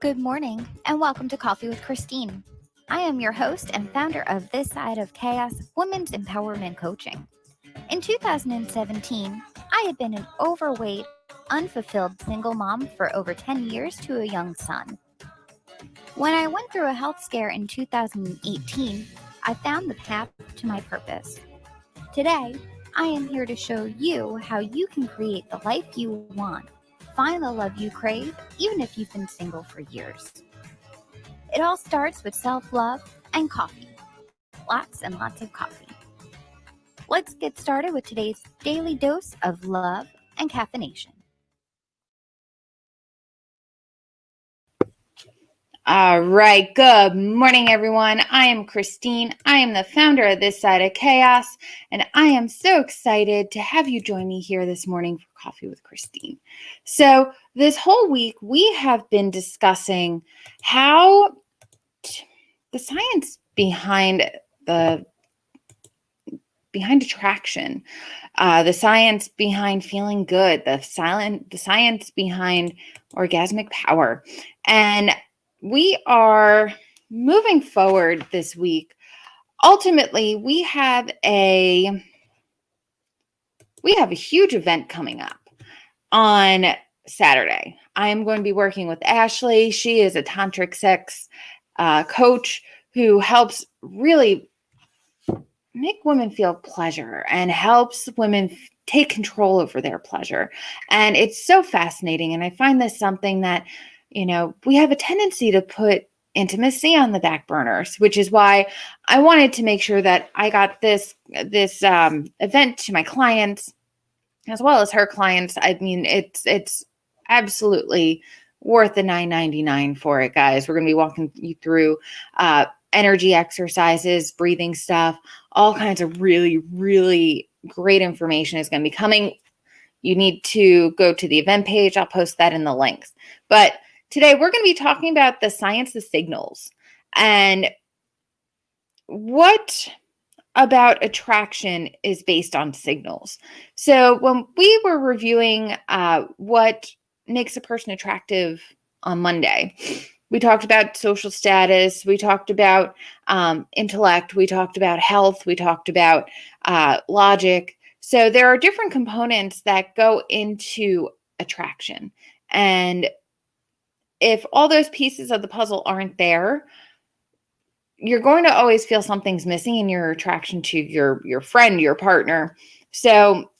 Good morning, and welcome to Coffee with Christine. I am your host and founder of This Side of Chaos Women's Empowerment Coaching. In 2017, I had been an overweight, unfulfilled single mom for over 10 years to a young son. When I went through a health scare in 2018, I found the path to my purpose. Today, I am here to show you how you can create the life you want, find the love you crave, even if you've been single for years. It all starts with self-love and coffee. Lots and lots of coffee. Let's get started with today's daily dose of love and caffeination. All right. Good morning, everyone. I am Christine. I am the founder of This Side of Chaos, and I am so excited to have you join me here this morning for Coffee with Christine. So this whole week, we have been discussing how the science behind attraction, the science behind feeling good, the science behind orgasmic power, and we are moving forward this week. Ultimately, we have a huge event coming up on Saturday. I am going to be working with Ashley. She is a tantric sex coach who helps really make women feel pleasure and helps women take control over their pleasure. And it's so fascinating. And I find this something that, we have a tendency to put intimacy on the back burners, which is why I wanted to make sure that I got this event to my clients as well as her clients. I mean, it's absolutely worth the $9.99 for it, guys. We're going to be walking you through energy exercises, breathing stuff, all kinds of really, really great information is going to be coming. You need to go to the event page. I'll post that in the links. But today we're going to be talking about the science of signals and what about attraction is based on signals. So when we were reviewing what makes a person attractive on Monday, we talked about social status, we talked about intellect, we talked about health, we talked about logic. So there are different components that go into attraction. And if all those pieces of the puzzle aren't there, you're going to always feel something's missing in your attraction to your friend, your partner. So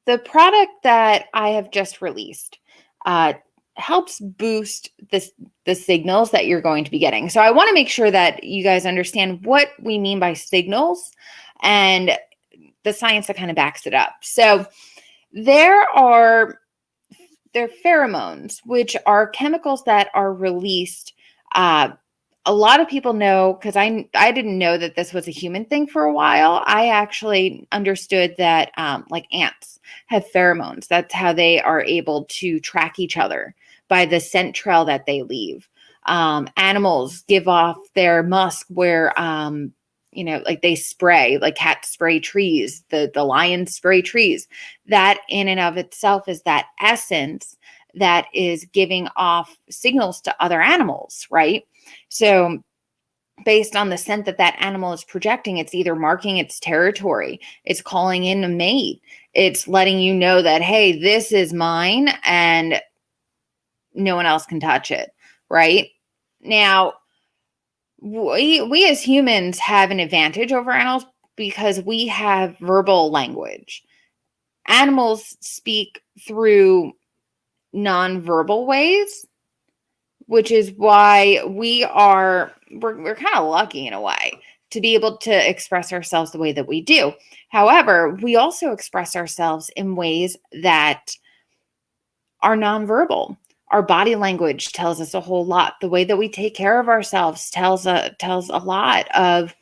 the product that I have just released helps boost the signals that you're going to be getting. So I want to make sure that you guys understand what we mean by signals and the science that kind of backs it up. So there are pheromones, which are chemicals that are released. A lot of people know, because I didn't know that this was a human thing for a while. I actually understood that like ants have pheromones. That's how they are able to track each other, by the scent trail that they leave. Animals give off their musk where, like they spray, like cats spray trees, the lions spray trees. That in and of itself is that essence that is giving off signals to other animals, right? So based on the scent that animal is projecting, it's either marking its territory, it's calling in a mate, it's letting you know that, hey, this is mine and no one else can touch it, right? Now, we as humans have an advantage over animals because we have verbal language. Animals speak through nonverbal ways, which is why we're kind of lucky in a way to be able to express ourselves the way that we do. However, we also express ourselves in ways that are nonverbal. Our body language tells us a whole lot. The way that we take care of ourselves tells a lot of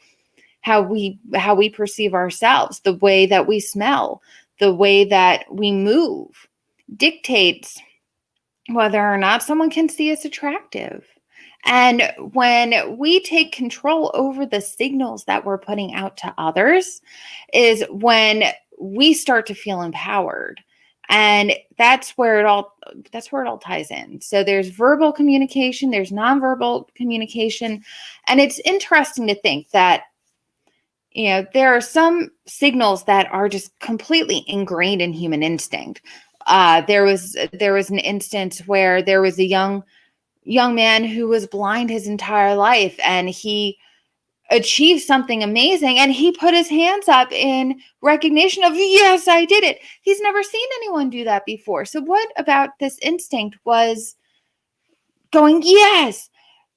how we perceive ourselves. The way that we smell, the way that we move dictates whether or not someone can see us attractive. And when we take control over the signals that we're putting out to others is when we start to feel empowered. And that's where it all ties in. So there's verbal communication, there's nonverbal communication, and it's interesting to think that there are some signals that are just completely ingrained in human instinct. There was an instance where there was a young man who was blind his entire life, and he achieved something amazing, and he put his hands up in recognition of, yes, I did it. He's never seen anyone do that before. So what about this instinct was going, yes?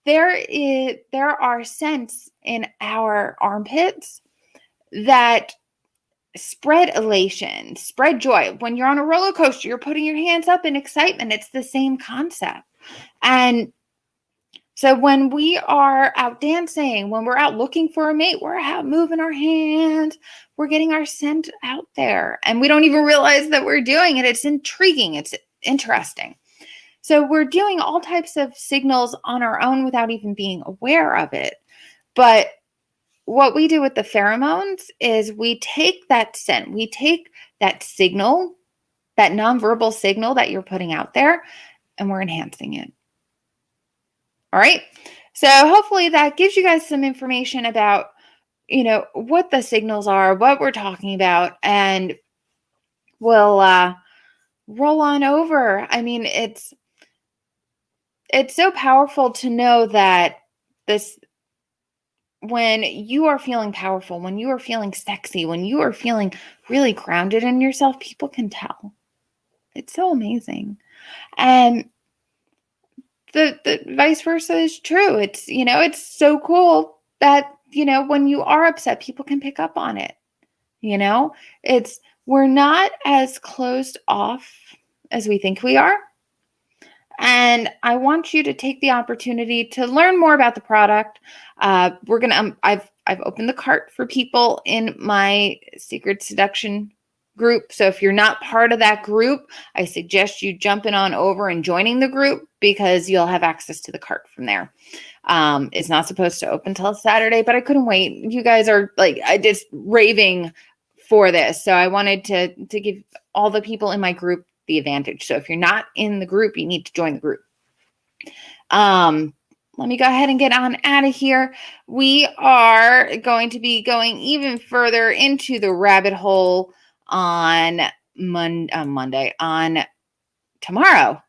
There are scents in our armpits that spread elation, spread joy. When you're on a roller coaster, you're putting your hands up in excitement. It's the same concept. And so when we are out dancing, when we're out looking for a mate, we're out moving our hands, we're getting our scent out there, and we don't even realize that we're doing it. It's intriguing. It's interesting. So we're doing all types of signals on our own without even being aware of it. But what we do with the pheromones is we take that scent, we take that signal, that nonverbal signal that you're putting out there, and we're enhancing it. All right. So hopefully that gives you guys some information about, what the signals are, what we're talking about, and we'll roll on over. I mean, it's so powerful to know that when you are feeling powerful, when you are feeling sexy, when you are feeling really grounded in yourself, people can tell. It's so amazing. And the vice versa is true. It's so cool that, when you are upset, people can pick up on it. We're not as closed off as we think we are. And I want you to take the opportunity to learn more about the product. I've opened the cart for people in my Secret Seduction group. So if you're not part of that group, I suggest you jumping on over and joining the group, because you'll have access to the cart from there. It's not supposed to open till Saturday, but I couldn't wait. You guys are just raving for this. So I wanted to give all the people in my group the advantage. So if you're not in the group, you need to join the group. Let me go ahead and get on out of here. We are going to be going even further into the rabbit hole on Monday. On tomorrow,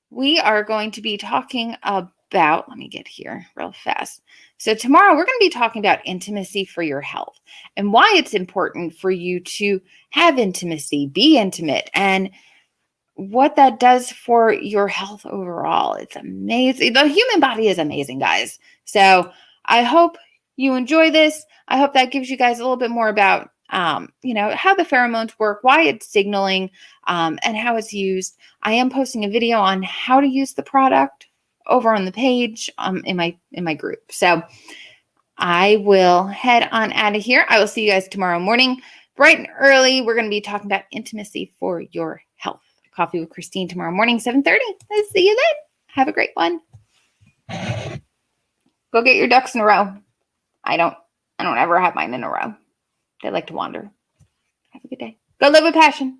we are going to be talking about, let me get here real fast. So tomorrow we're going to be talking about intimacy for your health and why it's important for you to have intimacy, be intimate, and what that does for your health overall. It's amazing. The human body is amazing, guys. So I hope you enjoy this. I hope that gives you guys a little bit more about, how the pheromones work, why it's signaling, and how it's used. I am posting a video on how to use the product over on the page in my group. So I will head on out of here. I will see you guys tomorrow morning, bright and early. We're going to be talking about intimacy for your health. Coffee with Christine tomorrow morning, 7:30. I'll see you then. Have a great one. Go get your ducks in a row. I don't ever have mine in a row. They like to wander. Have a good day. Go live with passion.